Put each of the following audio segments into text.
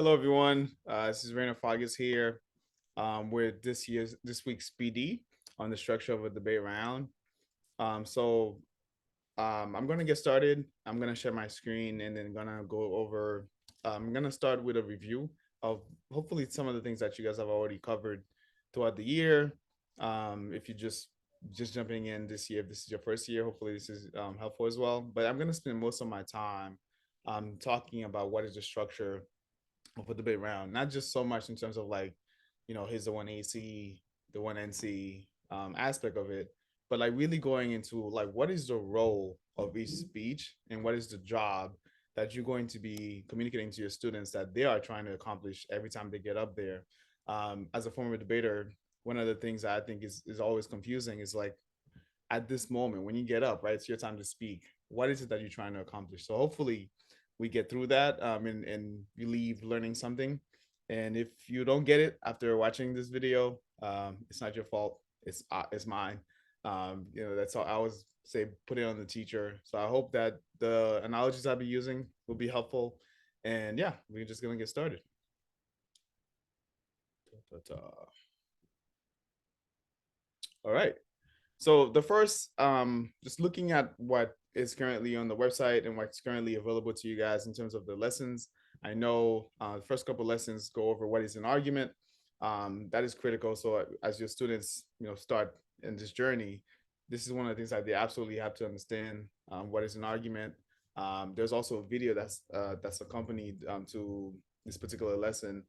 Hello, everyone. This is Rainer Fargas here with this week's PD on the structure of a debate round. I'm going to get started. I'm going to share my screen and then going to go over. I'm going to start with a review of hopefully some of the things that you guys have already covered throughout the year. If you just jumping in this year, if this is your first year, hopefully this is helpful as well. But I'm going to spend most of my time talking about what is the structure of a debate round, not just so much in terms of like, here's the one AC, the one NC aspect of it, but like really going into like what is the role of each speech and what is the job that you're going to be communicating to your students that they are trying to accomplish every time they get up there. As a former debater, one of the things that I think is always confusing is like at this moment when you get up, right? It's your time to speak. What is it that you're trying to accomplish? So hopefully we get through that and you leave learning something. And if you don't get it after watching this video, it's not your fault. It's mine. That's all I always say. Put it on the teacher. So I hope that the analogies I'll be using will be helpful. And yeah, we're just gonna get started. All right. So the first, just looking at what is currently on the website and what's currently available to you guys in terms of the lessons. I know the first couple lessons go over what is an argument. That is critical. So as your students, start in this journey, this is one of the things that they absolutely have to understand. What is an argument? There's also a video that's accompanied to this particular lesson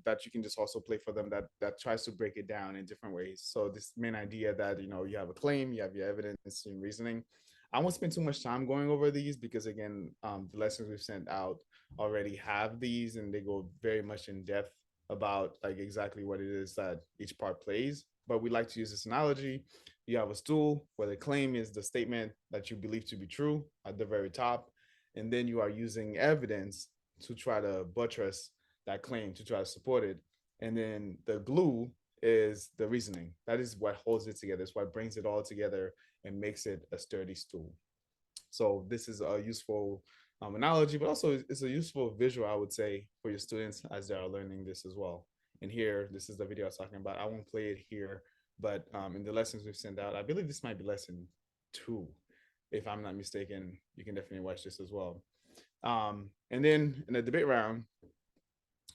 that you can just also play for them that tries to break it down in different ways. So this main idea that you have a claim, you have your evidence and reasoning. I won't spend too much time going over these because again, the lessons we've sent out already have these and they go very much in depth about like exactly what it is that each part plays. But we like to use this analogy. You have a stool where the claim is the statement that you believe to be true at the very top, and then you are using evidence to try to buttress that claim to try to support it. And then the glue is the reasoning. That is what holds it together. It's what brings it all together and makes it a sturdy stool. So this is a useful analogy, but also it's a useful visual, I would say, for your students as they are learning this as well. And here, this is the video I was talking about. I won't play it here, but in the lessons we've sent out, I believe this might be lesson 2. If I'm not mistaken, you can definitely watch this as well. And then in the debate round,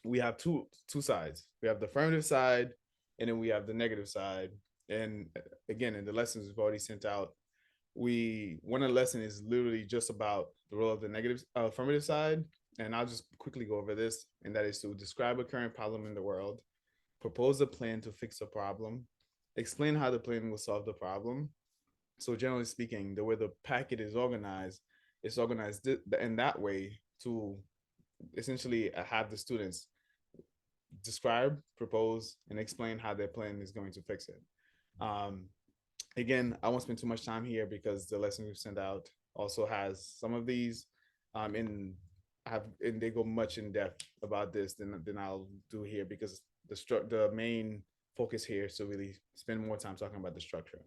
we have two sides. We have the affirmative side, and then we have the negative side. And again, in the lessons we've already sent out, we one of the lesson is literally just about the role of the negative affirmative side. And I'll just quickly go over this, and that is to describe a current problem in the world, propose a plan to fix a problem, explain how the plan will solve the problem. So generally speaking, the way the packet is organized, it's organized in that way to essentially have the students describe, propose, and explain how their plan is going to fix it. Um, Again, I won't spend too much time here because the lesson we've sent out also has some of these, and they go much in depth about this than I'll do here because the main focus here is to really spend more time talking about the structure.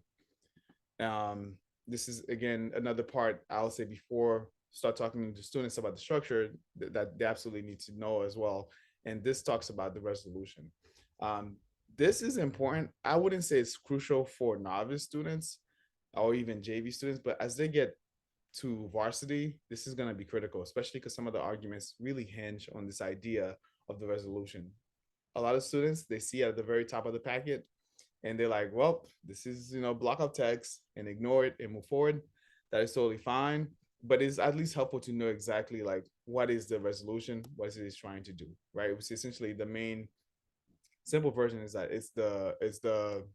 Um, this is again another part I'll say before start talking to students about the structure that they absolutely need to know as well. And this talks about the resolution. Um, this is important. I wouldn't say it's crucial for novice students or even JV students, but as they get to varsity, this is going to be critical, especially because some of the arguments really hinge on this idea of the resolution. A lot of students they see at the very top of the packet and they're like, well, this is block of text and ignore it and move forward. That is totally fine, but it's at least helpful to know exactly like what is the resolution, what is it trying to do, right? Which essentially the main simple version is that it's the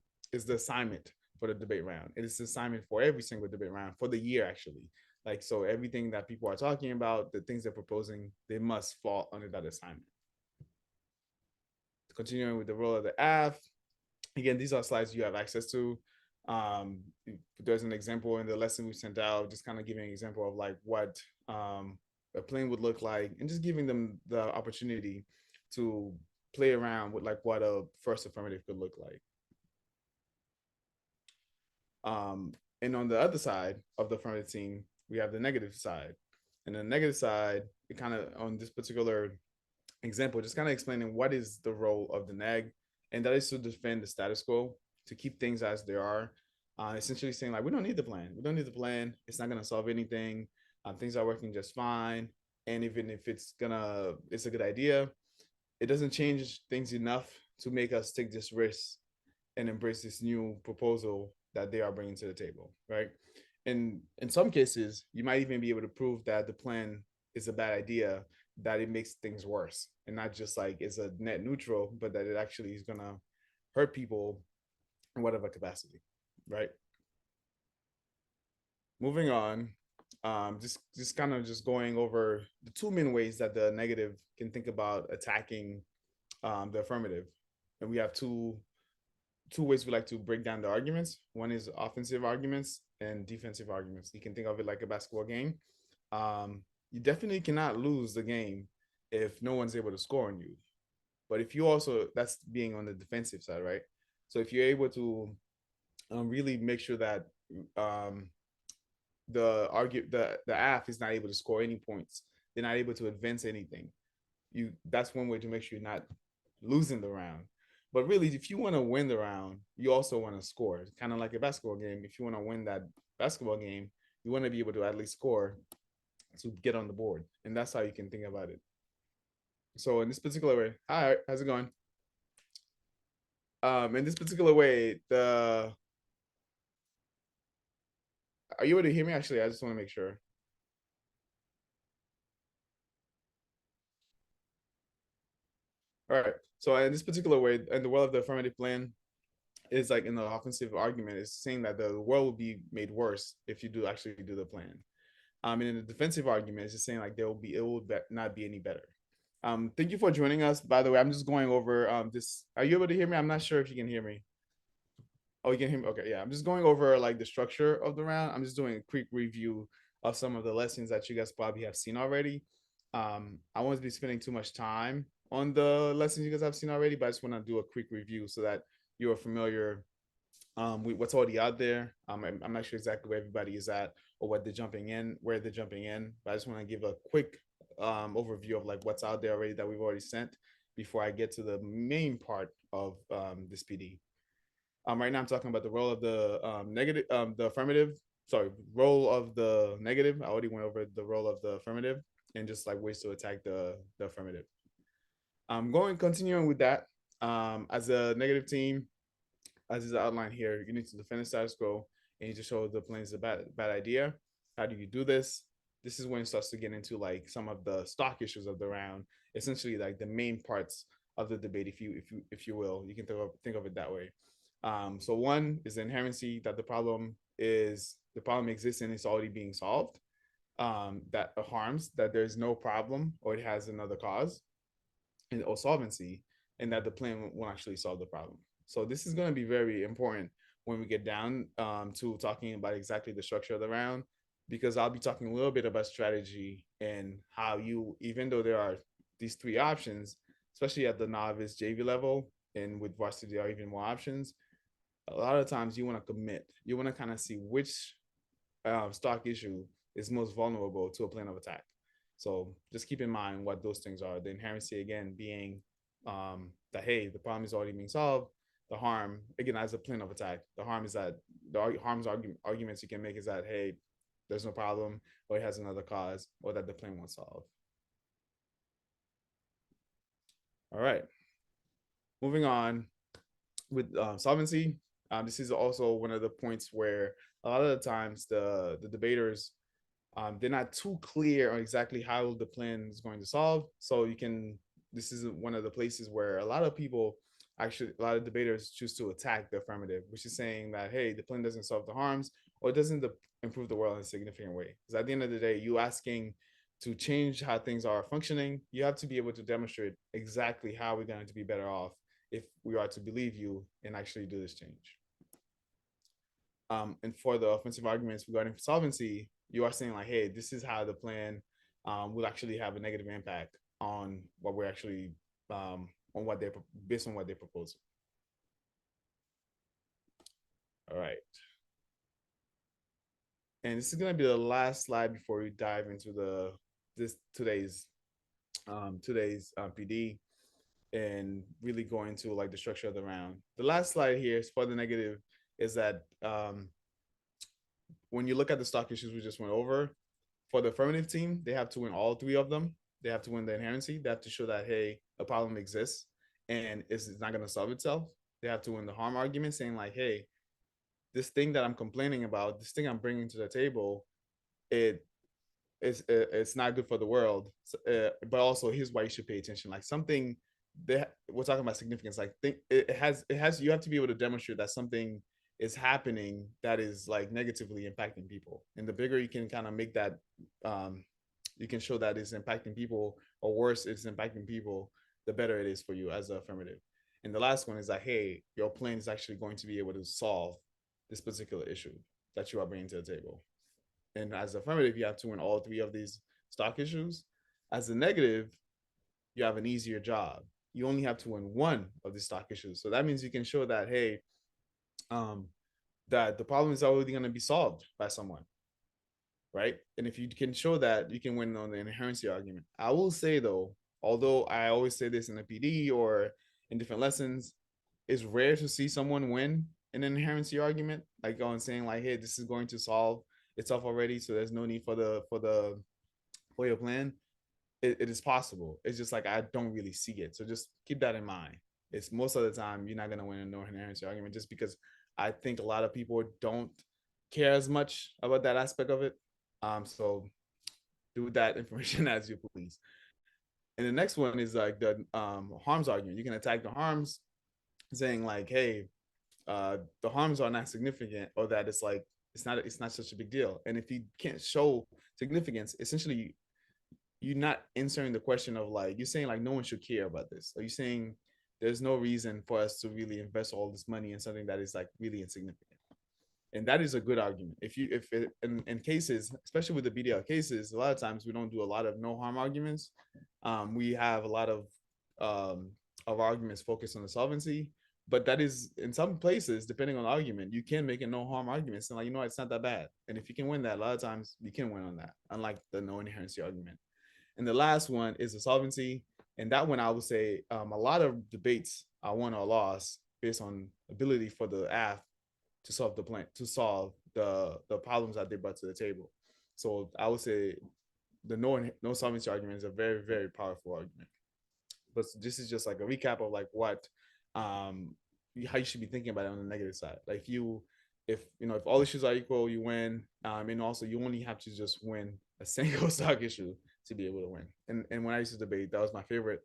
assignment for the debate round. It is the assignment for every single debate round for the year actually. Like so, everything that people are talking about, the things they're proposing, they must fall under that assignment. Continuing with the role of the AF, again, these are slides you have access to. Um, there's an example in the lesson we sent out, just kind of giving an example of like what a plane would look like, and just giving them the opportunity to play around with like what a first affirmative could look like. And on the other side of the affirmative team, we have the negative side. And the negative side, it kind of on this particular example, just kind of explaining what is the role of the neg, and that is to defend the status quo, to keep things as they are. Essentially saying like we don't need the plan. We don't need the plan. It's not gonna solve anything. Things are working just fine. And even if it's a good idea, it doesn't change things enough to make us take this risk and embrace this new proposal that they are bringing to the table, right? And in some cases, you might even be able to prove that the plan is a bad idea, that it makes things worse, and not just like it's a net neutral, but that it actually is gonna hurt people in whatever capacity, right? Moving on, just kind of just going over the two main ways that the negative can think about attacking the affirmative, and we have two ways we like to break down the arguments. One is offensive arguments and defensive arguments. You can think of it like a basketball game. You definitely cannot lose the game if no one's able to score on you. But if you also, that's being on the defensive side, right? So if you're able to really make sure that um, the AF is not able to score any points, they're not able to advance anything. That's one way to make sure you're not losing the round. But really, if you want to win the round, you also want to score. Kind of like a basketball game. If you want to win that basketball game, you want to be able to at least score to get on the board, and that's how you can think about it. So in this particular way, hi, how's it going? In this particular way, the are you able to hear me? Actually, I just want to make sure. All right. So in this particular way, in the world of the affirmative plan, is like in the offensive argument is saying that the world will be made worse if you do actually do the plan. And in the defensive argument, it's just saying like it will not be any better. Thank you for joining us. By the way, I'm just going over this. Are you able to hear me? I'm not sure if you can hear me. Oh, you can hear me. Okay, yeah. I'm just going over like the structure of the round. I'm just doing a quick review of some of the lessons that you guys probably have seen already. I won't be spending too much time on the lessons you guys have seen already, but I just want to do a quick review so that you are familiar with what's already out there. I'm not sure exactly where everybody is at or what they're jumping in, where they're jumping in, but I just want to give a quick overview of like what's out there already that we've already sent before I get to the main part of this PD. Right now, I'm talking about the role of the negative, the affirmative. Sorry, role of the negative. I already went over the role of the affirmative and just like ways to attack the affirmative. I'm going continuing with that. As a negative team, as is outlined here, you need to defend the status quo and you need to show the plan is a bad idea. How do you do this? This is when it starts to get into like some of the stock issues of the round, essentially like the main parts of the debate, if you will. You can think of it that way. So one is the inherency that the problem exists and it's already being solved. That harms that there's no problem or it has another cause, and or solvency, and that the plan will actually solve the problem. So this is going to be very important when we get down to talking about exactly the structure of the round, because I'll be talking a little bit about strategy and how you, even though there are these three options, especially at the novice JV level, and with varsity there are even more options. A lot of times you want to commit. You want to kind of see which stock issue is most vulnerable to a plan of attack. So just keep in mind what those things are. The inherency again being that hey, the problem is already being solved. The harm again as a plan of attack. The harm is that the arguments you can make is that hey, there's no problem, or it has another cause, or that the plan won't solve. All right, moving on with solvency. This is also one of the points where a lot of the times the debaters they're not too clear on exactly how the plan is going to solve. So you can, this is one of the places where a lot of people actually, a lot of debaters choose to attack the affirmative, which is saying that, hey, the plan doesn't solve the harms or it doesn't improve the world in a significant way. Because at the end of the day, you asking to change how things are functioning, you have to be able to demonstrate exactly how we're going to be better off if we are to believe you and actually do this change. And for the offensive arguments regarding solvency, you are saying like, hey, this is how the plan will actually have a negative impact on what we're actually on what they're based on what they propose. All right. And this is gonna be the last slide before we dive into the this today's today's PD and really go into like the structure of the round. The last slide here is for the negative is that when you look at the stock issues we just went over, for the affirmative team, they have to win all three of them. They have to win the inherency. They have to show that, hey, a problem exists and it's not going to solve itself. They have to win the harm argument, saying, like, hey, this thing that I'm complaining about, this thing I'm bringing to the table, it it's not good for the world. But also, here's why you should pay attention. Like something that we're talking about significance. Like think it has you have to be able to demonstrate that something is happening that is like negatively impacting people. And the bigger you can kind of make that, um, you can show that it's impacting people, or worse, it's impacting people, the better it is for you as an affirmative. And the last one is like, hey, your plan is actually going to be able to solve this particular issue that you are bringing to the table. And as affirmative, you have to win all three of these stock issues. As a negative, you have an easier job. You only have to win one of the stock issues. So that means you can show that, hey, um, that the problem is already going to be solved by someone, right? And if you can show that, you can win on the inherency argument. I will say though, although I always say this in the PD or in different lessons, it's rare to see someone win an inherency argument, like on saying like, hey, this is going to solve itself already, so there's no need for your plan. It is possible. It's just like I don't really see it. So just keep that in mind. It's most of the time you're not gonna win a no inherency argument just because I think a lot of people don't care as much about that aspect of it. So do with that information as you please. And the next one is like the harms argument. You can attack the harms, saying like, hey, the harms are not significant, or that it's not such a big deal. And if you can't show significance, essentially you're not answering the question of like, you're saying like no one should care about this. Are you saying there's no reason for us to really invest all this money in something that is like really insignificant? And that is a good argument. If you if it, in cases, especially with the BDL cases, a lot of times we don't do a lot of no harm arguments. We have a lot of arguments focused on the solvency, but that is in some places, depending on the argument, you can make a no harm arguments and like, it's not that bad. And if you can win that, a lot of times you can win on that, unlike the no inherency argument. And the last one is the solvency. And that one, I would say, a lot of debates are won or lost based on ability for the AF to solve the plan, to solve the problems that they brought to the table. So I would say the no solvency argument is a very, very powerful argument. But this is just like a recap of like what, um how you should be thinking about it on the negative side. Like if all issues are equal, you win. And also you only have to just win a single stock issue to be able to win. And when I used to debate, that was my favorite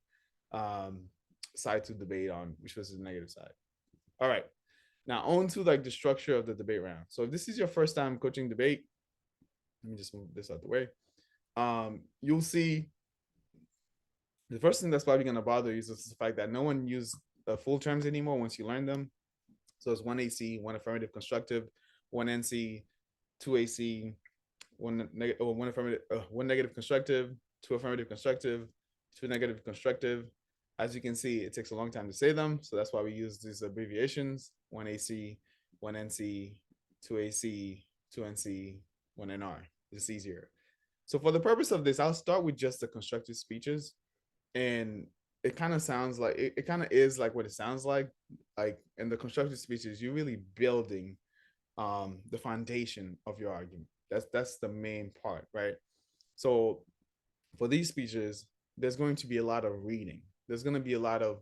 um side to debate on, which was the negative side. All right. Now on to like the structure of the debate round. So if this is your first time coaching debate, let me just move this out the way. You'll see the first thing that's probably going to bother you is the fact that no one used the full terms anymore once you learn them. So it's one AC, one affirmative constructive, one NC, two AC, one negative constructive, two affirmative constructive, two negative constructive. As you can see, it takes a long time to say them, so that's why we use these abbreviations: one AC, one NC, two AC, two NC, one NR. It's easier. So for the purpose of this, I'll start with just the constructive speeches, and it kind of sounds like it kind of is like what it sounds like. Like in the constructive speeches, you're really building the foundation of your argument. That's the main part, right? So for these speeches, there's going to be a lot of reading. There's going to be a lot of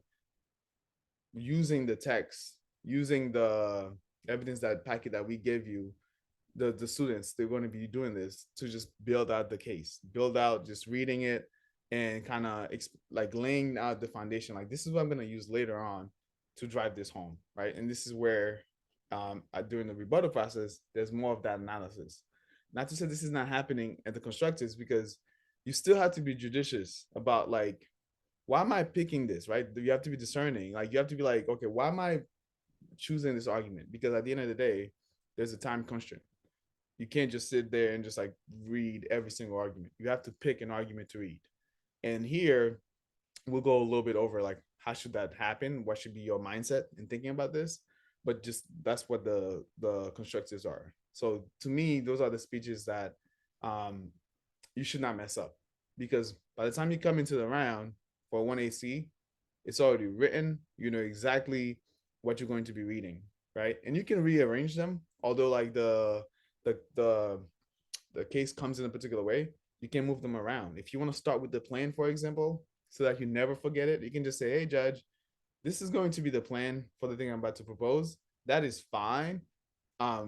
using the text, using the evidence that packet that we give you. The students, they're going to be doing this to just build out the case, build out just reading it and kind of like laying out the foundation. Like this is what I'm going to use later on to drive this home, right? And this is where during the rebuttal process, there's more of that analysis. Not to say this is not happening at the constructives, because you still have to be judicious about like, why am I picking this, right? You have to be discerning. Like you have to be like, okay, why am I choosing this argument? Because at the end of the day, there's a time constraint. You can't just sit there and just like read every single argument. You have to pick an argument to read. And here we'll go a little bit over like how should that happen? What should be your mindset in thinking about this? But just that's what the constructives are. So to me, those are the speeches that you should not mess up. because by the time you come into the round for 1AC, it's already written. You know exactly what you're going to be reading, right? And you can rearrange them. Although like the the the case comes in a particular way, you can move them around. If you want to start with the plan, for example, so that you never forget it, you can just say, "Hey, judge, this is going to be the plan for the thing I'm about to propose." That is fine.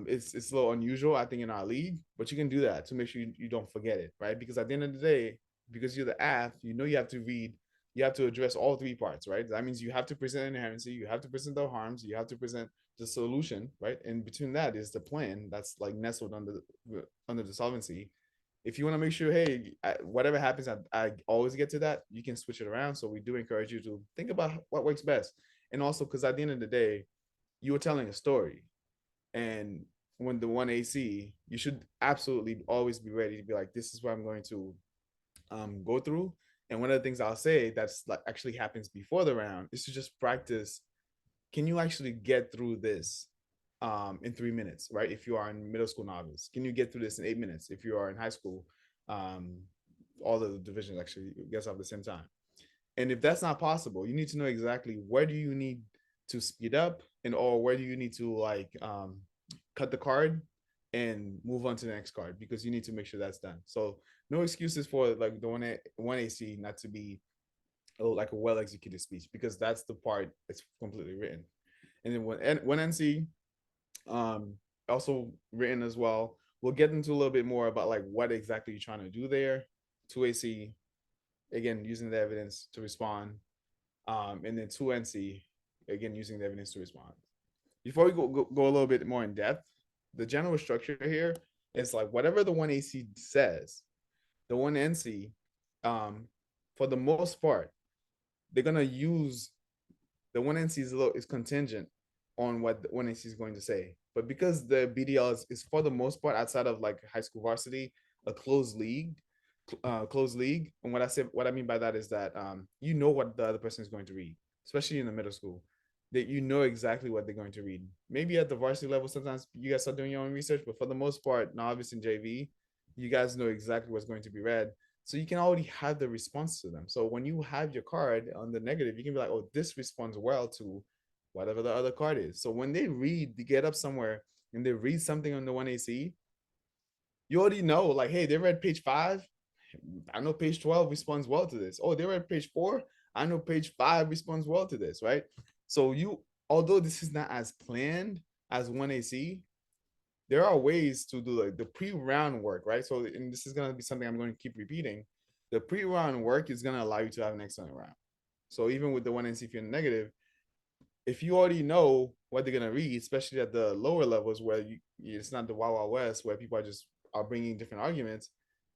It's a little unusual, I think, in our league, but you can do that to make sure you don't forget it, right? Because at the end of the day, because you're the AF, you know you have to read, you have to address all three parts, right? That means you have to present inherency, you have to present the harms, you have to present the solution, right? And between that is the plan that's like nestled under the solvency. If you want to make sure, hey, whatever happens, I always get to that, you can switch it around. So we do encourage you to think about what works best. And also, because at the end of the day, you are telling a story. And when the 1AC, you should absolutely always be ready to be like, this is what I'm going to go through. And one of the things I'll say that's like actually happens before the round is to just practice. Can you actually get through this in 3 minutes, right? If you are in middle school novice, can you get through this in 8 minutes? If you are in high school, um, all the divisions actually gets off at the same time. And if that's not possible, you need to know exactly where do you need to speed up and or where do you need to like cut the card and move on to the next card because you need to make sure that's done. So no excuses for like the one AC not to be like a well executed speech because that's the part that's completely written. And then one NC um also written as well. We'll get into a little bit more about like what exactly you're trying to do there. 2AC, again, using the evidence to respond. And then 2NC, again, using the evidence to respond. Before we go a little bit more in depth, the general structure here is like whatever the 1AC says, the 1NC, um, for the most part, they're gonna use the 1NC is contingent on what the 1NC is going to say. But because the BDL is for the most part outside of like high school varsity, a closed league. And what I mean by that is that you know what the other person is going to read, especially in the middle school, that you know exactly what they're going to read. Maybe at the varsity level, sometimes you guys start doing your own research, but for the most part, novice and JV, you guys know exactly what's going to be read. So you can already have the response to them. So when you have your card on the negative, you can be like, oh, this responds well to whatever the other card is. So when they get up somewhere and they read something on the 1AC, you already know, like, hey, they read page 5. I know page 12 responds well to this. Oh, they read page 4. I know page 5 responds well to this, right? So although this is not as planned as 1AC, there are ways to do like the pre-round work, right? So, and this is going to be something I'm going to keep repeating. The pre-round work is going to allow you to have an excellent round. So even with the 1NC, if you're negative, if you already know what they're gonna read, especially at the lower levels where it's not the Wild Wild West where people are bringing different arguments,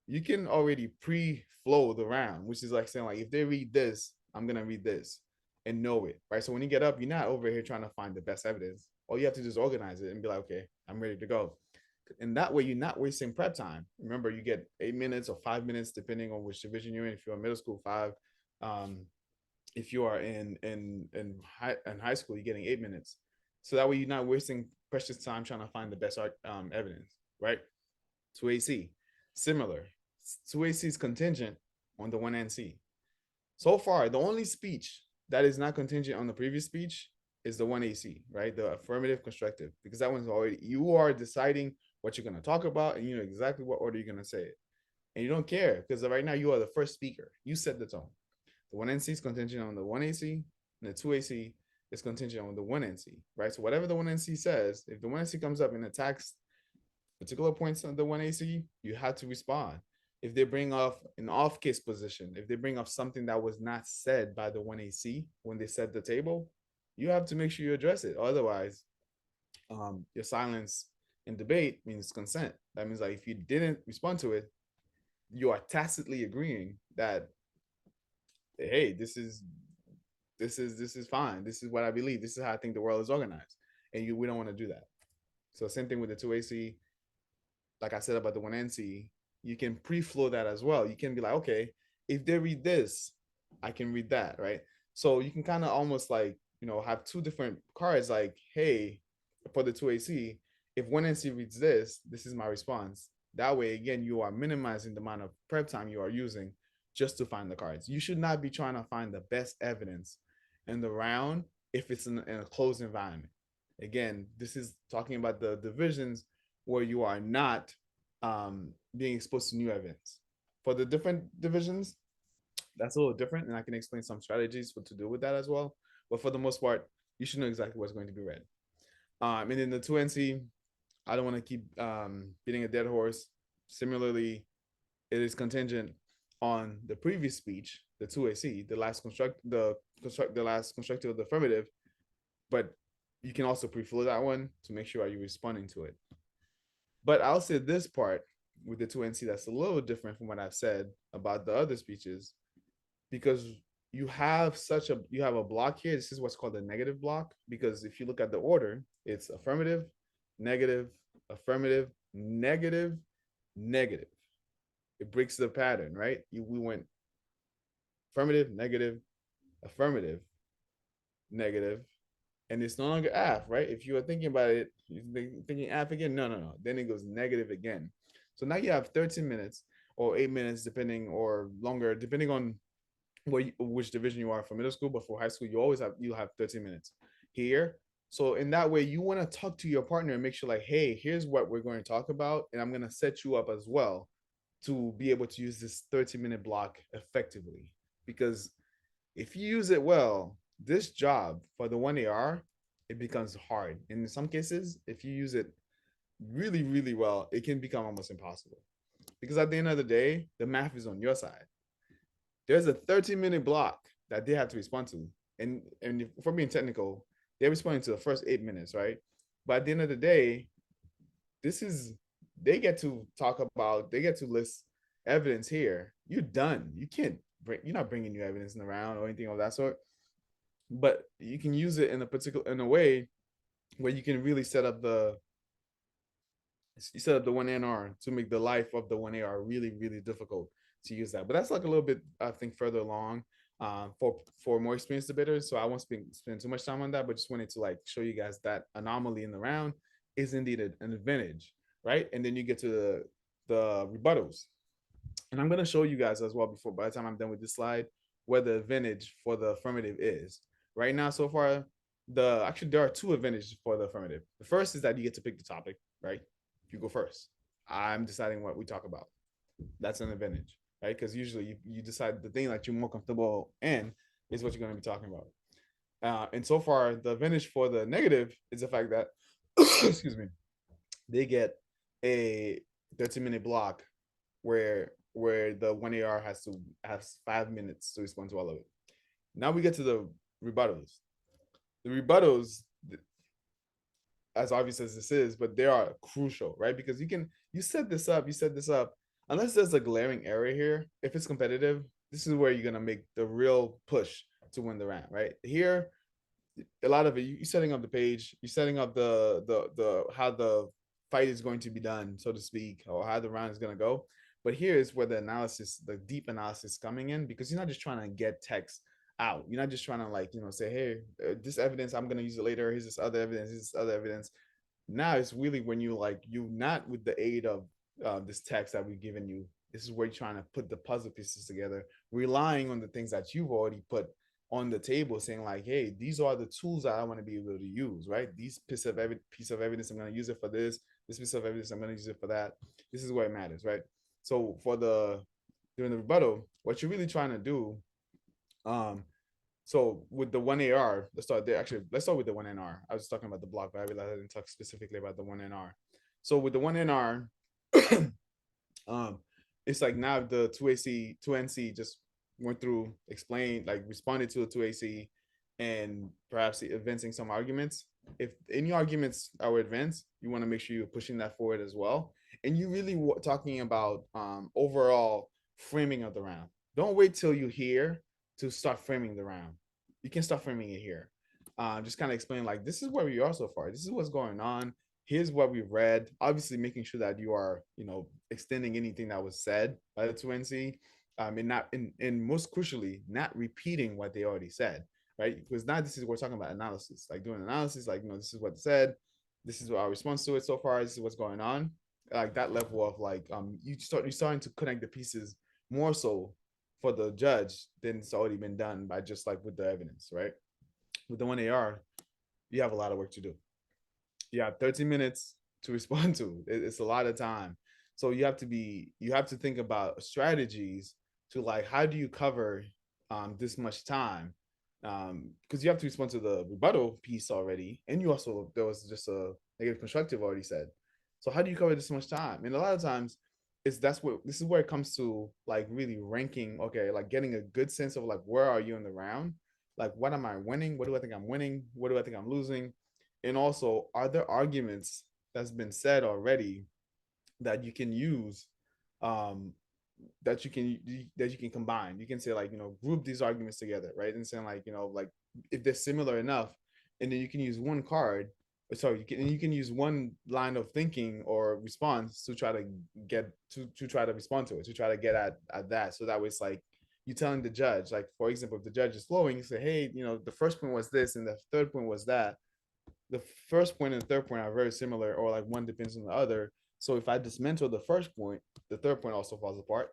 you can already pre-flow the round, which is like saying like if they read this, I'm gonna read this and know it, right? So when you get up, you're not over here trying to find the best evidence. All you have to just organize it and be like, okay, I'm ready to go. And that way, you're not wasting prep time. Remember, you get 8 minutes or 5 minutes, depending on which division you're in. If you're in middle school, 5. Um, if you are in high school, you're getting 8 minutes. So that way you're not wasting precious time trying to find the best evidence, right? 2AC, similar. 2AC is contingent on the 1NC. So far, the only speech that is not contingent on the previous speech is the 1AC, right? The affirmative constructive, because that one's already, you are deciding what you're going to talk about and you know exactly what order you're going to say it. And you don't care because right now you are the first speaker. You set the tone. The 1NC is contingent on the 1AC, and the 2AC is contingent on the 1NC, right? So whatever the 1NC says, if the 1NC comes up and attacks particular points on the 1AC, you have to respond. If they bring off an off case position, if they bring off something that was not said by the 1AC when they set the table, you have to make sure you address it. Otherwise, your silence in debate means consent. That means like if you didn't respond to it, you are tacitly agreeing that hey, this is fine. This is what I believe. This is how I think the world is organized. And we don't want to do that. So same thing with the 2AC. Like I said about the 1NC, you can pre-flow that as well. You can be like, okay, if they read this, I can read that, right? So you can kind of almost like, have two different cards like, hey, for the 2AC, if 1NC reads this is my response. That way, again, you are minimizing the amount of prep time you are using just to find the cards. You should not be trying to find the best evidence in the round if it's in a closed environment. Again, this is talking about the divisions where you are not being exposed to new evidence. For the different divisions, that's a little different, and I can explain some strategies what to do with that as well. But for the most part, you should know exactly what's going to be read. And in the 2NC, I don't want to keep beating a dead horse. Similarly, it is contingent on the previous speech, the 2AC, the last constructive of the affirmative, but you can also pre-fill that one to make sure you're responding to it. But I'll say this part with the 2NC that's a little different from what I've said about the other speeches, because you have a block here. This is what's called a negative block, because if you look at the order, it's affirmative, negative, affirmative, negative, negative. It breaks the pattern, right? We went affirmative, negative, affirmative, negative, and it's no longer AF, right? If you are thinking about it, you're thinking AF again. No, no, no. Then it goes negative again. So now you have 13 minutes or 8 minutes, depending, or longer, depending on which division you are for middle school. But for high school, you'll have 13 minutes here. So in that way, you want to talk to your partner and make sure, like, hey, here's what we're going to talk about, and I'm going to set you up as well to be able to use this 30-minute block effectively. Because if you use it well, this job for the 1AR, it becomes hard. And in some cases, if you use it really, really well, it can become almost impossible. Because at the end of the day, the math is on your side. There's a 30-minute block that they have to respond to. And if we're being technical, they're responding to the first 8 minutes, right? But at the end of the day, this is they get to list evidence here. You're done. You're not bringing new evidence in the round or anything of that sort. But you can use it in a way where you can really set up the 1NR to make the life of the 1AR really, really difficult to use that. But that's like a little bit, I think, further along for more experienced debaters. So I won't spend too much time on that, but just wanted to like show you guys that anomaly in the round is indeed an advantage, right? And then you get to the rebuttals. And I'm going to show you guys as well before, by the time I'm done with this slide, where the advantage for the affirmative is. Right now, so far, there are two advantages for the affirmative. The first is that you get to pick the topic, right? You go first. I'm deciding what we talk about. That's an advantage, right? Because usually you decide the thing that you're more comfortable in is what you're going to be talking about. And so far, the advantage for the negative is the fact that, excuse me, they get a 30-minute block where the 1AR has 5 minutes to respond to all of it. Now we get to the rebuttals. The rebuttals, as obvious as this is, but they are crucial, right? Because you set this up, unless there's a glaring error here, if it's competitive, this is where you're gonna make the real push to win the round, right? Here, a lot of it, you're setting up the page, you're setting up the how the fight is going to be done, so to speak, or how the round is gonna go. But here is where the deep analysis coming in, because you're not just trying to get text out. You're not just trying to like, say, hey, this evidence, I'm going to use it later. Here's this other evidence. Now it's really when you not with the aid of this text that we've given you. This is where you're trying to put the puzzle pieces together, relying on the things that you've already put on the table, saying like, hey, these are the tools that I want to be able to use, right? These piece of evidence, I'm going to use it for this. This piece of evidence, I'm going to use it for that. This is where it matters, right? So during the rebuttal, what you're really trying to do, so with the 1AR, let's start there. Actually, let's start with the 1NR. I was talking about the block, but I realized I didn't talk specifically about the 1NR. So with the 1NR, it's like now the 2NC just went through, explained, like responded to the 2AC, and perhaps advancing some arguments. If any arguments are advanced, you want to make sure you're pushing that forward as well. And you really talking about overall framing of the round. Don't wait till you hear to start framing the round. You can start framing it here. Just kind of explain like, this is where we are so far. This is what's going on. Here's what we've read. Obviously, making sure that you are, extending anything that was said by the 2NC, and most crucially, not repeating what they already said, right? Because now we're talking about analysis, like doing analysis, like, this is what it said. This is our response to it so far. This is what's going on. Like that level of like, you're starting to connect the pieces more so for the judge, then it's already been done by just like with the evidence, right? With the 1AR, you have a lot of work to do. You have 30 minutes to respond to. It's a lot of time. So you have to think about strategies to like, how do you cover this much time? Because you have to respond to the rebuttal piece already. And you also, there was just a negative constructive already said. So how do you cover this much time? And a lot of times this is where it comes to like really ranking, okay, like getting a good sense of like, where are you in the round? Like, what am I winning? What do I think I'm winning? What do I think I'm losing? And also, are there arguments that's been said already that you can use, um that you can combine? You can say like, group these arguments together, right? And saying like, like, if they're similar enough, and then you can use one card, sorry, you can use one line of thinking or response to try to get to try to respond to it, to try to get at that. So that way it's like you telling the judge, like, for example, if the judge is flowing, you say, hey, the first point was this and the third point was that. The first point and the third point are very similar, or like one depends on the other. So if I dismantle the first point, the third point also falls apart.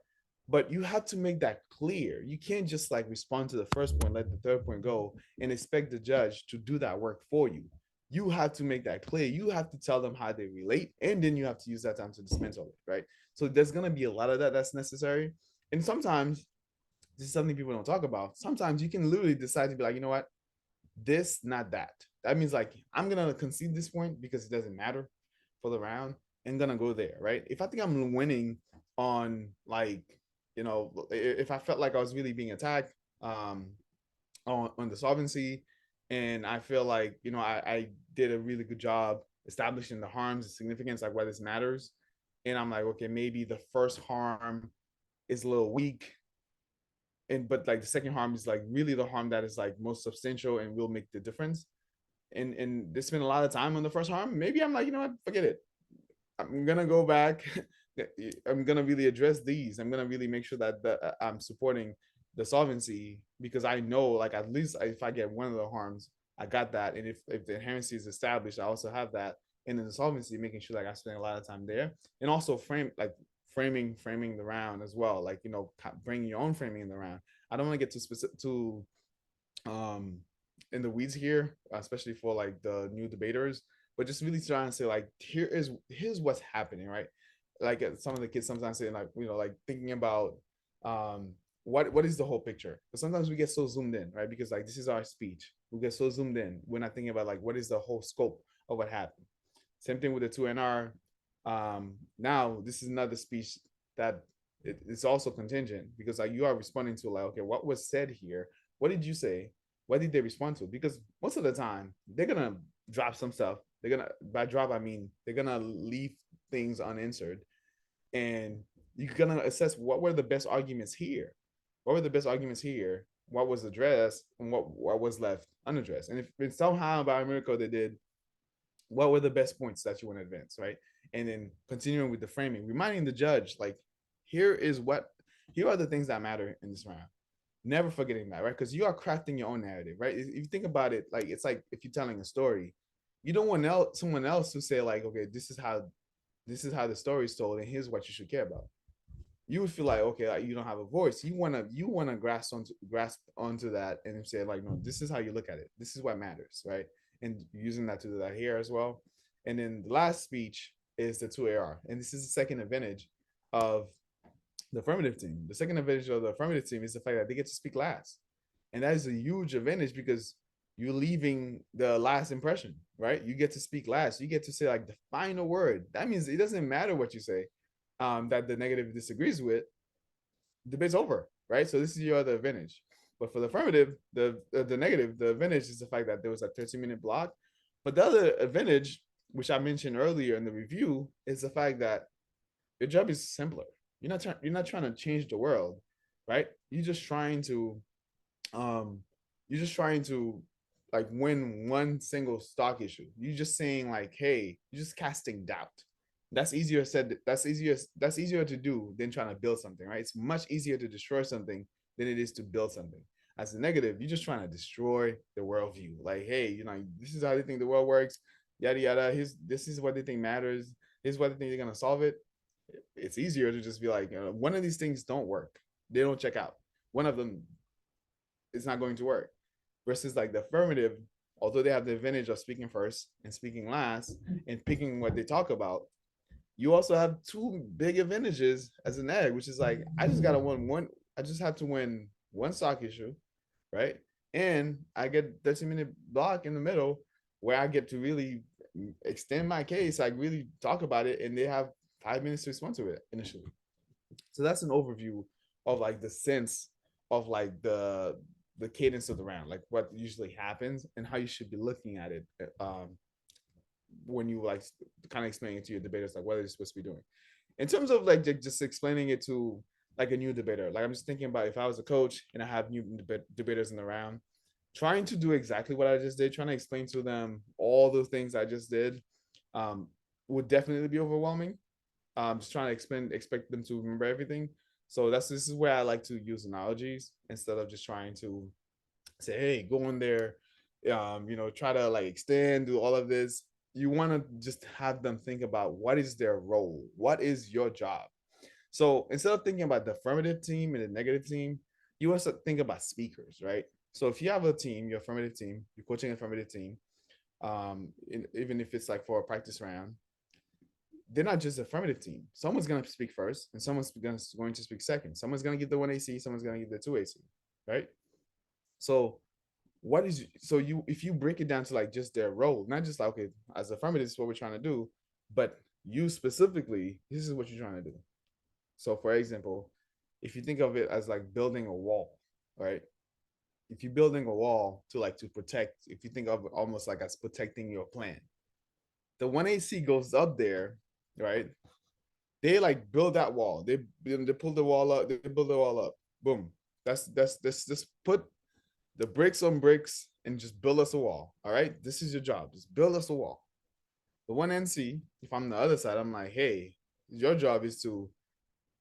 But you have to make that clear. You can't just like respond to the first point, let the third point go, and expect the judge to do that work for you. You have to make that clear. You have to tell them how they relate, and then you have to use that time to dismantle it, right? So there's gonna be a lot of that that's necessary. And sometimes this is something people don't talk about. Sometimes you can literally decide to be like, you know what, this, not that. That means like, I'm gonna concede this point because it doesn't matter for the round, and gonna go there, right? If I think I'm winning on like, if I felt like I was really being attacked, on the solvency, and I feel like, I did a really good job establishing the harms, the significance, like why this matters, and I'm like, okay, maybe the first harm is a little weak, and but like the second harm is like really the harm that is like most substantial and will make the difference. And they spend a lot of time on the first harm. Maybe I'm like, you know what, forget it. I'm gonna go back. I'm gonna really address these. I'm gonna really make sure that I'm supporting the solvency, because I know like at least if I get one of the harms, I got that. And if the inherency is established, I also have that. And then the solvency, making sure like I spend a lot of time there, and also framing the round as well. Like, bringing your own framing in the round. I don't want to get too specific to um in the weeds here, especially for like the new debaters, but just really trying to say like, here's what's happening, right? Like, some of the kids sometimes say like, like thinking about um what is the whole picture, but sometimes we get so zoomed in, right? Because like, this is our speech, we get so zoomed in, we're not thinking about like, what is the whole scope of what happened. Same thing with the 2NR. Now this is another speech that it's also contingent, because like, you are responding to like, okay, what was said here, what did you say, what did they respond to? Because most of the time they're gonna drop some stuff. They're gonna, by drop I mean they're gonna leave things unanswered, and you're gonna assess what were the best arguments here. What were the best arguments here? What was addressed and what was left unaddressed? And if somehow by a miracle they did, what were the best points that you want to advance, right? And then continuing with the framing, reminding the judge like, here is what, here are the things that matter in this round. Never forgetting that, right? Because you are crafting your own narrative, right? If you think about it, like, it's like if you're telling a story, you don't want someone else to say like, okay, this is how the story is told, and here's what you should care about. You would feel like, okay, like, you don't have a voice. You wanna grasp onto that and say like, no, this is how you look at it. This is what matters, right? And using that to do that here as well. And then the last speech is the 2AR, and this is the second advantage of the affirmative team. The second advantage of the affirmative team is the fact that they get to speak last. And that is a huge advantage, because you're leaving the last impression, right? You get to speak last. You get to say like the final word. That means it doesn't matter what you say, that the negative disagrees with, debate's over, right? So this is your other advantage. But for the affirmative, the negative, the advantage is the fact that there was a 30-minute block. But the other advantage, which I mentioned earlier in the review, is the fact that your job is simpler. You're not trying to change the world, right? Um you're just trying to like win one single stock issue. You're just saying like, hey, you're just casting doubt. That's easier to do than trying to build something, right? It's much easier to destroy something than it is to build something. As a negative, you're just trying to destroy the worldview. Like, hey, this is how they think the world works, yada yada. This is what they think matters. Here's what they think they're gonna solve it. It's easier to just be like, one of these things don't work. They don't check out. one of them is not going to work. Versus like the affirmative, although they have the advantage of speaking first and speaking last and picking what they talk about, you also have two big advantages as an egg, which is like I just gotta win one. I just have to win one stock issue, right? And I get 30-minute block in the middle where I get to really extend my case. I really talk about it, and they have 5 minutes to respond to it initially. So that's an overview of like the sense of like the cadence of the round, like what usually happens and how you should be looking at it when you like kind of explaining it to your debaters, like what are they supposed to be doing. In terms of like just explaining it to like a new debater, like I'm just thinking about if I was a coach and I have new debaters in the round, trying to do exactly what I just did, trying to explain to them all the things I just did, um, would definitely be overwhelming. Just trying to expect them to remember everything. So this is where I like to use analogies instead of just trying to say, hey, go in there, try to like extend, do all of this. You want to just have them think about what is their role, what is your job. So instead of thinking about the affirmative team and the negative team, you want to think about speakers, right? So if you have a team, your affirmative team, you're coaching an affirmative team, even if it's like for a practice round, they're not just affirmative team. Someone's going to speak first and someone's going to speak second. Someone's going to give the 1AC, someone's going to give the 2AC, right? So you if you break it down to like just their role, not just like, okay, as affirmative, this is what we're trying to do, but you specifically, this is what you're trying to do. So for example, if you think of it as like building a wall, right? If you're building a wall to protect, if you think of it almost like as protecting your plan, the 1AC goes up there, right? They like build that wall. They pull the wall up. They build the wall up. Boom. That's just put the bricks on bricks and just build us a wall. All right. This is your job. Just build us a wall. The 1NC, if I'm the other side, I'm like, hey, your job is to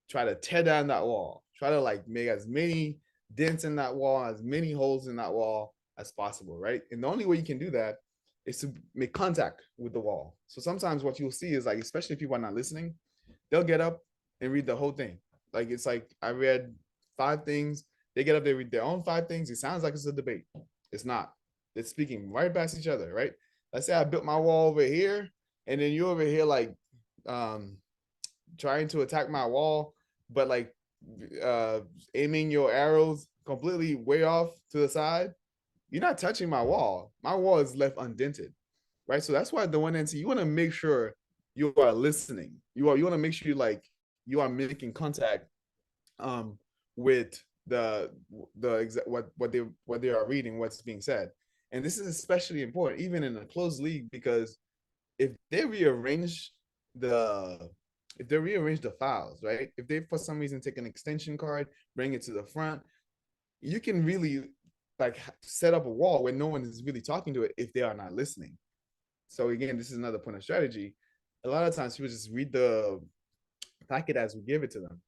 try to tear down that wall. Try to like make as many dents in that wall, as many holes in that wall as possible, right? And the only way you can do that is to make contact with the wall. So sometimes what you'll see is like, especially if people are not listening, they'll get up and read the whole thing. Like it's like I read 5 things. They get up, they read their own 5 things. It sounds like it's a debate. It's not. It's speaking right past each other, right? Let's say I built my wall over here, and then you over here like um trying to attack my wall, but like uh aiming your arrows completely way off to the side. You're not touching my wall. My wall is left undented, right? So that's why the 1NC, you want to make sure you are listening. You want to make sure you are making contact um with what they are reading, what's being said. And this is especially important even in a closed league, because if they rearrange the files, right? If they for some reason take an extension card, bring it to the front, you can really like set up a wall where no one is really talking to it if they are not listening. So again, this is another point of strategy. A lot of times people just read the packet as we give it to them.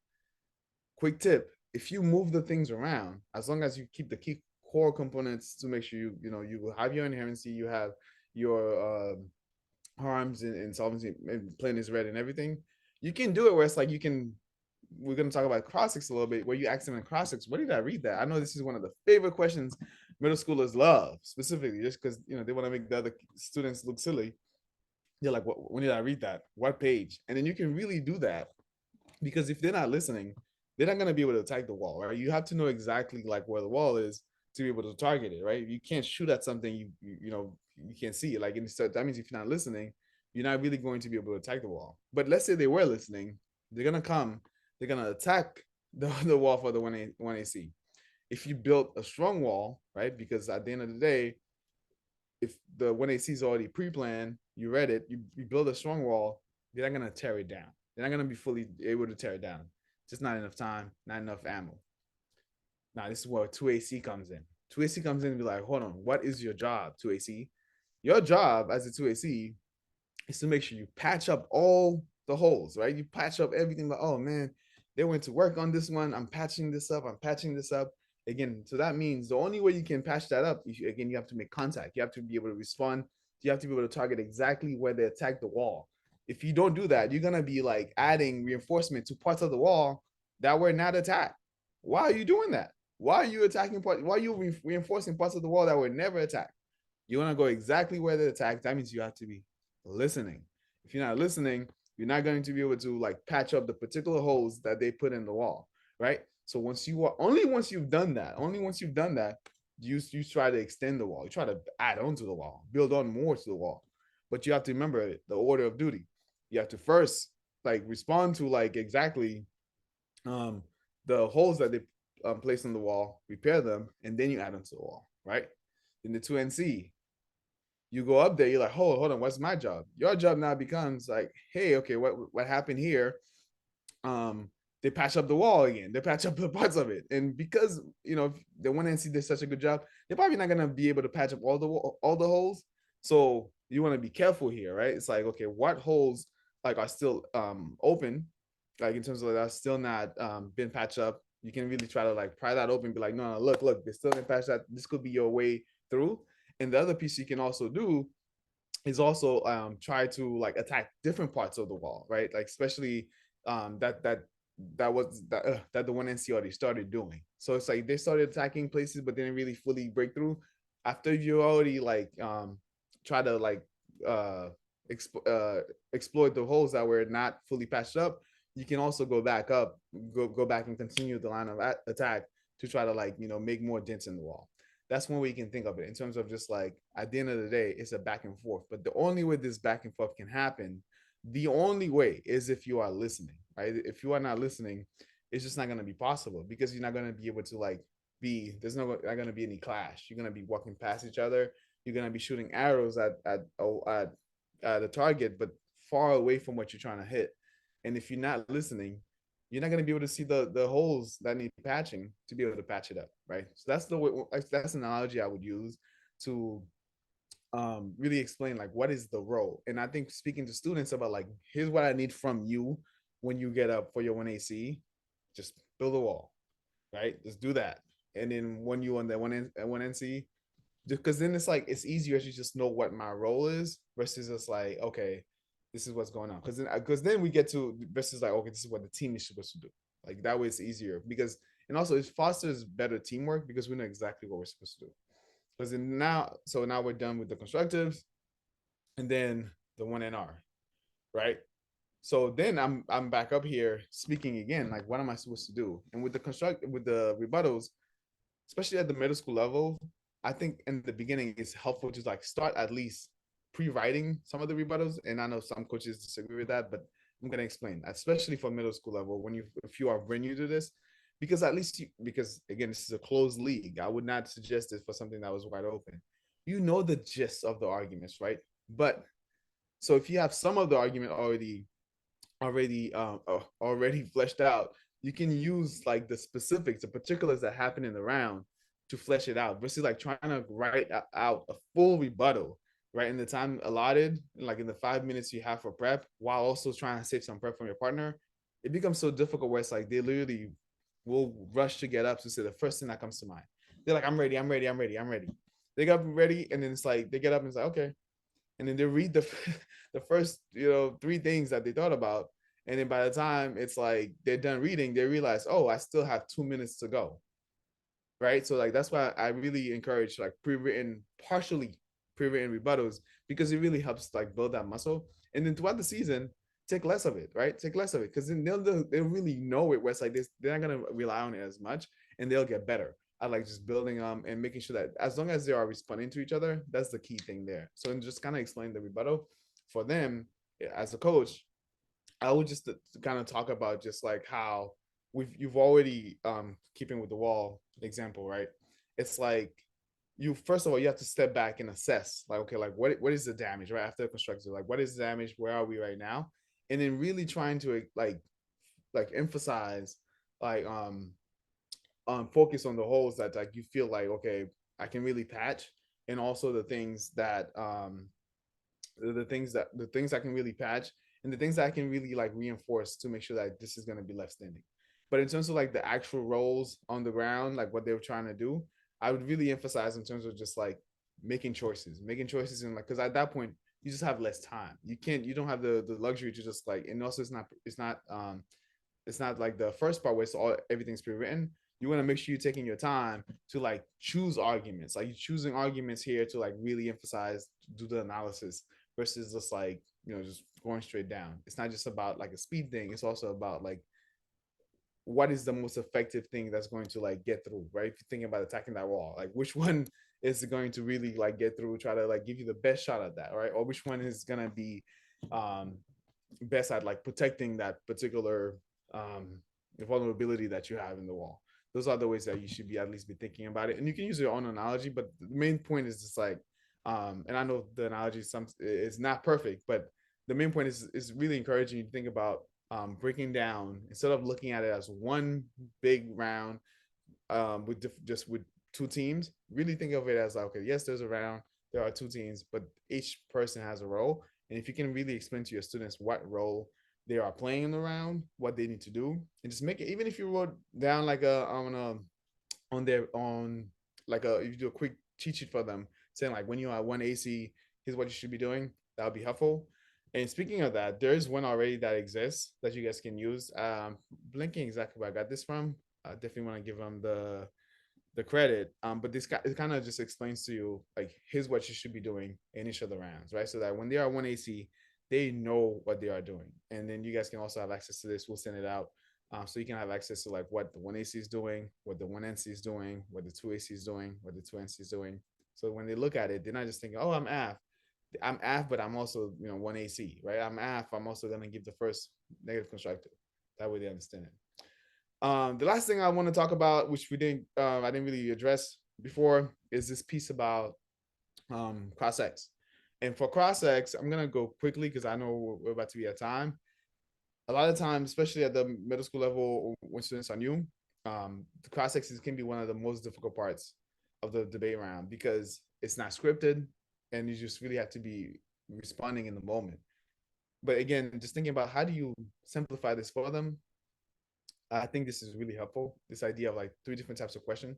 Quick tip: if you move the things around, as long as you keep the key core components to make sure you have your inherency, you have your harms and solvency and plain is red and everything, you can do it where it's like you can. We're going to talk about cross-six a little bit, where you ask them in cross-six, what did I read that? I know this is one of the favorite questions middle schoolers love, specifically just because they want to make the other students look silly. They're like, when did I read that? What page? And then you can really do that, because if they're not listening, they're not going to be able to attack the wall, right? You have to know exactly like where the wall is to be able to target it, right? You can't shoot at something you can't see it. Like, and so that means if you're not listening, you're not really going to be able to attack the wall. But let's say they were listening, they're gonna come, they're gonna attack the wall for the 1AC. If you built a strong wall, right? Because at the end of the day, if the 1AC is already pre-planned, you read it, you build a strong wall, they're not gonna tear it down. They're not gonna be fully able to tear it down. Just not enough time, not enough ammo. Now this is where 2AC comes in. 2AC comes in and be like, hold on, what is your job, 2AC? Your job as a 2AC is to make sure you patch up all the holes, right? You patch up everything. Like, oh man, they went to work on this one. I'm patching this up. I'm patching this up. Again, so that means the only way you can patch that up, you have to make contact. You have to be able to respond. You have to be able to target exactly where they attack the wall. If you don't do that, you're gonna be like adding reinforcement to parts of the wall that were not attacked. Why are you doing that? Why are you attacking part? Why are you reinforcing parts of the wall that were never attacked? You want to go exactly where they attacked. That means you have to be listening. If you're not listening, you're not going to be able to like patch up the particular holes that they put in the wall, right? So once you've done that, you try to extend the wall. You try to add on to the wall, build on more to the wall. But you have to remember the order of duty. You have to first like respond to like exactly um the holes that they place in the wall, repair them, and then you add them to the wall, right? In the 2NC, you go up there, you're like, hold on, what's my job? Your job now becomes like, hey, okay, what happened here? They patch up the wall again. They patch up the parts of it, and because the 1NC did such a good job, they're probably not gonna be able to patch up all the holes. So you want to be careful here, right? It's like, okay, what holes like are still open, like in terms of that's still not been patched up. You can really try to like pry that open, be like, no, look, they still didn't patch that. This could be your way through. And the other piece you can also do is also try to like attack different parts of the wall, right? Like especially that the 1NC already started doing. So it's like they started attacking places, but didn't really fully break through. After you already like try to like uh, exploit the holes that were not fully patched up, you can also go back and continue the line of attack to try to like make more dents in the wall. That's one way you can think of it in terms of just like at the end of the day, it's a back and forth. But the only way this back and forth can happen, the only way is if you are listening, right? If you are not listening, it's just not going to be possible because you're not going to be able to like there's not going to be any clash. You're going to be walking past each other. You're going to be shooting arrows at the target, but far away from what you're trying to hit. And if you're not listening, you're not going to be able to see the holes that need patching to be able to patch it up, right? So that's an analogy I would use to really explain like what is the role. And I think speaking to students about like here's what I need from you when you get up for your 1AC, just build a wall, right? Just do that. And then when you on that one NC, because then it's like it's easier to just know what my role is versus just like, okay, this is what's going on. Because then we get to versus like, okay, this is what the team is supposed to do. Like that way it's easier because and also it fosters better teamwork because we know exactly what we're supposed to do. Because now we're done with the constructives and then the 1NR, right? So then I'm back up here speaking again, like what am I supposed to do? And with the rebuttals, especially at the middle school level, I think in the beginning it's helpful to like start at least pre-writing some of the rebuttals. And I know some coaches disagree with that, but I'm gonna explain, especially for middle school level, if you are brand new to this, because at least because again, this is a closed league. I would not suggest it for something that was wide open. You know the gist of the arguments, right? But so if you have some of the argument already fleshed out, you can use like the specifics, the particulars that happen in the round to flesh it out versus like trying to write out a full rebuttal right in the time allotted, like in the 5 minutes you have for prep, while also trying to save some prep from your partner. It becomes so difficult where it's like they literally will rush to get up to say the first thing that comes to mind. They're like, I'm ready, I'm ready, I'm ready, I'm ready. They get up ready, and then it's like they get up and it's like, okay, and then they read the the first three things that they thought about, and then by the time it's like they're done reading, they realize, oh, I still have 2 minutes to go, right? So like that's why I really encourage like partially pre-written rebuttals because it really helps like build that muscle. And then throughout the season, take less of it, right? Take less of it because then they'll really know it. Where it's like this, they're not gonna rely on it as much, and they'll get better. I like just building and making sure that as long as they are responding to each other, that's the key thing there. So just kind of explain the rebuttal for them as a coach. I would just kind of talk about just like how you've already keeping with the wall example, right? It's like you first of all you have to step back and assess like, okay, like what is the damage right after the construction, like what is the damage, where are we right now, and then really trying to like emphasize like focus on the holes that like you feel like, okay, I can really patch, and also the things that the things I can really patch, and the things that I can really like reinforce to make sure that this is going to be left standing. But in terms of like the actual roles on the ground, like what they were trying to do, I would really emphasize in terms of just like making choices, and like because at that point you just have less time. You don't have the luxury to just like, and also it's not like the first part where everything's pre-written. you want to make sure you're taking your time to like choose arguments. Like you're choosing arguments here to like really emphasize, do the analysis versus just like, just going straight down. It's not just about like a speed thing. It's also about like what is the most effective thing that's going to like get through, right? If you're thinking about attacking that wall, like which one is going to really like get through, try to like give you the best shot at that, right? Or which one is gonna be um best at like protecting that particular um vulnerability that you have in the wall. Those are the ways that you should be at least be thinking about it. And you can use your own analogy, but the main point is just like and I know the analogy some is not perfect, but the main point is really encouraging you to think about breaking down instead of looking at it as one big round with just with two teams. Really think of it as like, okay, yes, there's a round, there are two teams, but each person has a role. And if you can really explain to your students what role they are playing in the round, what they need to do, and just make it, even if you wrote down like on their on like a if you do a quick cheat sheet for them, saying like when you are one AC, here's what you should be doing. That would be helpful. And speaking of that, there is one already that exists that you guys can use. Blinking exactly where I got this from. I definitely want to give them the credit. But this it kind of just explains to you like here's what you should be doing in each of the rounds, right? So that when they are one AC, they know what they are doing, and then you guys can also have access to this. We'll send it out, so you can have access to like what the one AC is doing, what the one NC is doing, what the two AC is doing, what the two NC is doing. So when they look at it, they're not just thinking, "Oh, I'm AF." I'm AF, but I'm also one AC, right? I'm AF. I'm also gonna give the first negative constructive. That way they understand it. The last thing I want to talk about, which I didn't really address before, is this piece about cross X. And for cross X, I'm gonna go quickly because I know we're about to be at time. A lot of times, especially at the middle school level, when students are new, the cross X's can be one of the most difficult parts of the debate round because it's not scripted, and you just really have to be responding in the moment. But again, just thinking about how do you simplify this for them, I think this is really helpful. This idea of like three different types of question.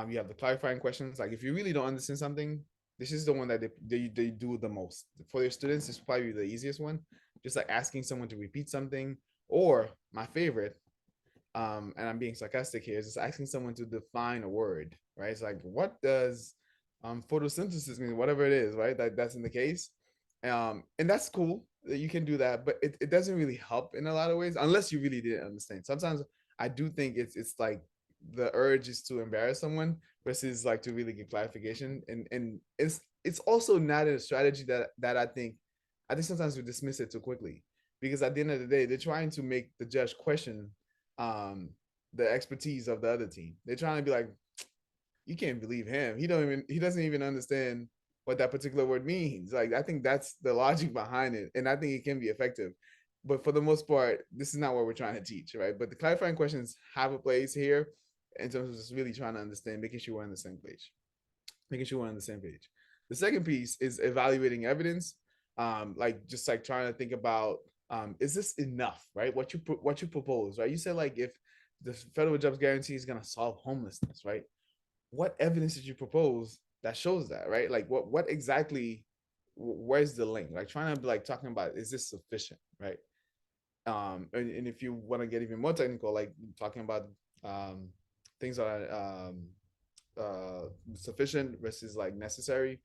You have the clarifying questions. Like if you really don't understand something, this is the one that they do the most. For your students, it's probably the easiest one. Just like asking someone to repeat something, or my favorite, and I'm being sarcastic here, is just asking someone to define a word, right? It's like, what does photosynthesis mean? Whatever it is, right? That's in the case. And that's cool that you can do that, but it doesn't really help in a lot of ways unless you really didn't understand. Sometimes I do think it's like the urge is to embarrass someone versus like to really get clarification. And it's also not a strategy that I think sometimes we dismiss it too quickly because at the end of the day, they're trying to make the judge question um the expertise of the other team. They're trying to be like, you can't believe him. He doesn't even understand what that particular word means. Like I think that's the logic behind it, and I think it can be effective. But for the most part, this is not what we're trying to teach, right? But the clarifying questions have a place here in terms of just really trying to understand, making sure we're on the same page, making sure we're on the same page. The second piece is evaluating evidence, like just like trying to think about is this enough, right? What you propose, right? You said like if the federal jobs guarantee is going to solve homelessness, right? What evidence did you propose that shows that, right? Like what exactly, where's the link? Like trying to be like talking about, is this sufficient, right? And if you want to get even more technical, like talking about um things that are sufficient versus like necessary,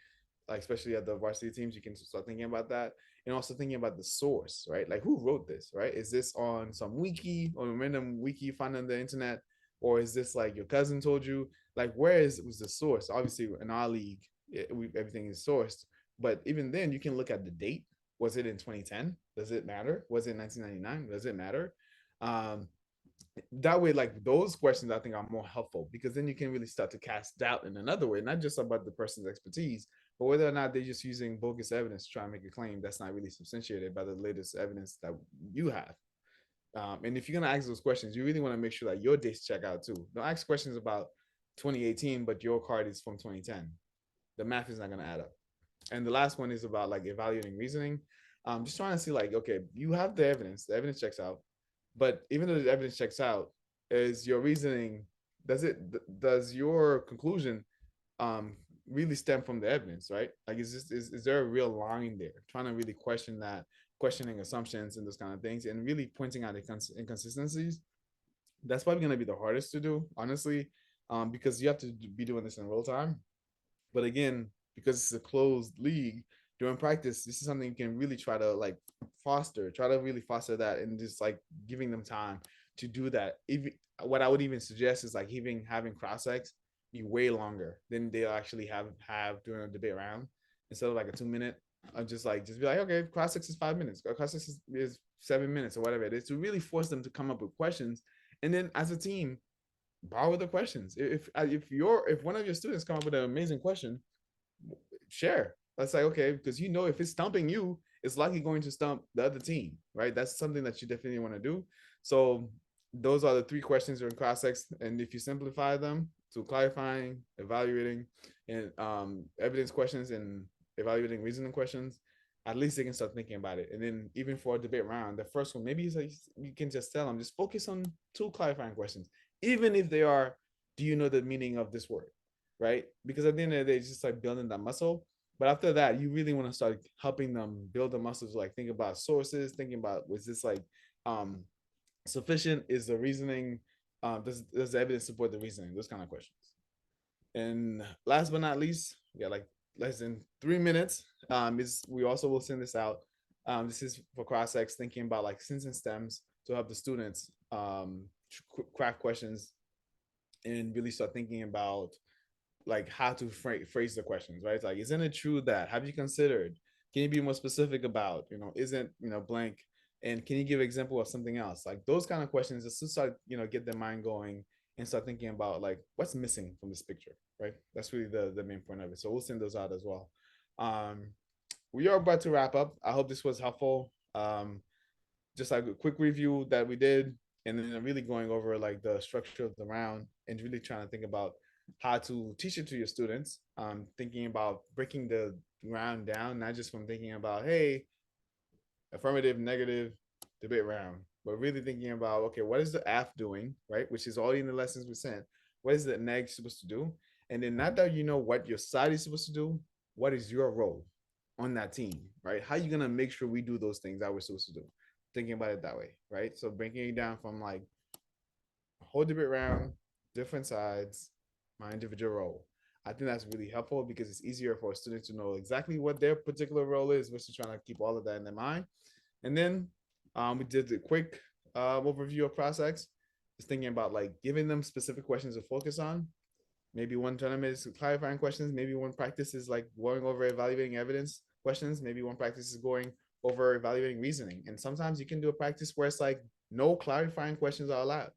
like especially at the varsity teams, you can start thinking about that. And also thinking about the source, right? Like who wrote this, right? Is this on some wiki or a random wiki you find on the internet? Or is this like your cousin told you? Like where was the source? Obviously in our league, everything is sourced. But even then you can look at the date. Was it in 2010? Does it matter? Was it 1999? Does it matter? Um, that way, like those questions I think are more helpful because then you can really start to cast doubt in another way, not just about the person's expertise, but whether or not they're just using bogus evidence to try and make a claim that's not really substantiated by the latest evidence that you have. And if you're gonna ask those questions, you really want to make sure that your dates check out too. Don't ask questions about 2018, but your card is from 2010. The math is not gonna add up. And the last one is about like evaluating reasoning. Just trying to see like, okay, you have the evidence checks out, but even though the evidence checks out, is your reasoning, does your conclusion um really stem from the evidence, right? Like is there a real line there? Trying to really question that, questioning assumptions and those kind of things, and really pointing out the inconsistencies That's probably going to be the hardest to do, honestly, because you have to be doing this in real time. But again, because it's a closed league during practice, this is something you can really try to like try to really foster that, and just like giving them time to do that. Even what I would even suggest is like even having cross checks be way longer than they'll actually have during a debate round, instead of like a 2 minute. Just be like, okay, cross checks is 5 minutes, or cross checks is 7 minutes, or whatever it is, to really force them to come up with questions, and then as a team borrow the questions. If one of your students come up with an amazing question, share. That's like, okay, because you know if it's stumping you, it's likely going to stump the other team, right? That's something that you definitely want to do. So those are the three questions during cross checks, and if you simplify them to clarifying, evaluating, and evidence questions, and evaluating reasoning questions, at least they can start thinking about it. And then even for a debate round, the first one, maybe like, you can just tell them, just focus on two clarifying questions, even if they are, do you know the meaning of this word, right? Because at the end of the day, it's just like building that muscle. But after that, you really want to start helping them build the muscles, like think about sources, thinking about, was this like um sufficient? Is the reasoning, does the evidence support the reasoning? Those kind of questions. And last but not least, we got like less than 3 minutes. Is we also will send this out. This is for cross-ex, thinking about like synths and stems to help the students craft questions and really start thinking about like how to phrase the questions, right? It's like, isn't it true that? Have you considered? Can you be more specific about? Isn't blank? And can you give an example of something else? Like those kind of questions, just to start get their mind going and start thinking about like what's missing from this picture, right? That's really the main point of it. So we'll send those out as well. Um, we are about to wrap up. I hope this was helpful. Just like a quick review that we did, and then really going over like the structure of the round and really trying to think about how to teach it to your students. Thinking about breaking the round down, not just from thinking about, hey, affirmative, negative, debate round, but really thinking about, okay, what is the AF doing, right? Which is all in the lessons we sent. What is the neg supposed to do? And then not that you know what your side is supposed to do, what is your role on that team, right? How are you gonna make sure we do those things that we're supposed to do? Thinking about it that way, right? So breaking it down from like whole debate round, different sides, my individual role. I think that's really helpful because it's easier for a student to know exactly what their particular role is versus trying to keep all of that in their mind. And then we did a quick overview of cross-ex, just thinking about like giving them specific questions to focus on. Maybe one tournament is clarifying questions. Maybe one practice is like going over evaluating evidence questions. Maybe one practice is going over evaluating reasoning. And sometimes you can do a practice where it's like no clarifying questions are allowed,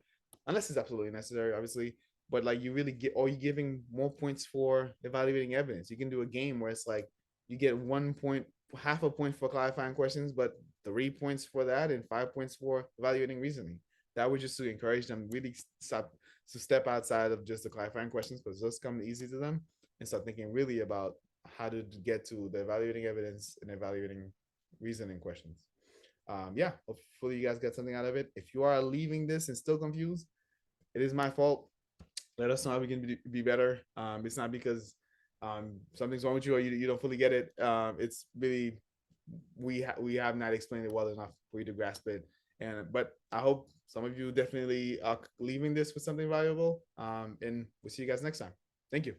unless it's absolutely necessary, obviously. But like you really get, or you giving more points for evaluating evidence. You can do a game where it's like you get 1 point, half a point for clarifying questions, but 3 points for that and 5 points for evaluating reasoning. That would just to encourage them really step outside of just the clarifying questions, because those come easy to them, and start thinking really about how to get to the evaluating evidence and evaluating reasoning questions. Yeah, hopefully you guys get something out of it. If you are leaving this and still confused, it is my fault. Let us know how we can be better. It's not because something's wrong with you or you don't fully get it. It's really we have not explained it well enough for you to grasp it. But I hope some of you definitely are leaving this with something valuable. And we'll see you guys next time. Thank you.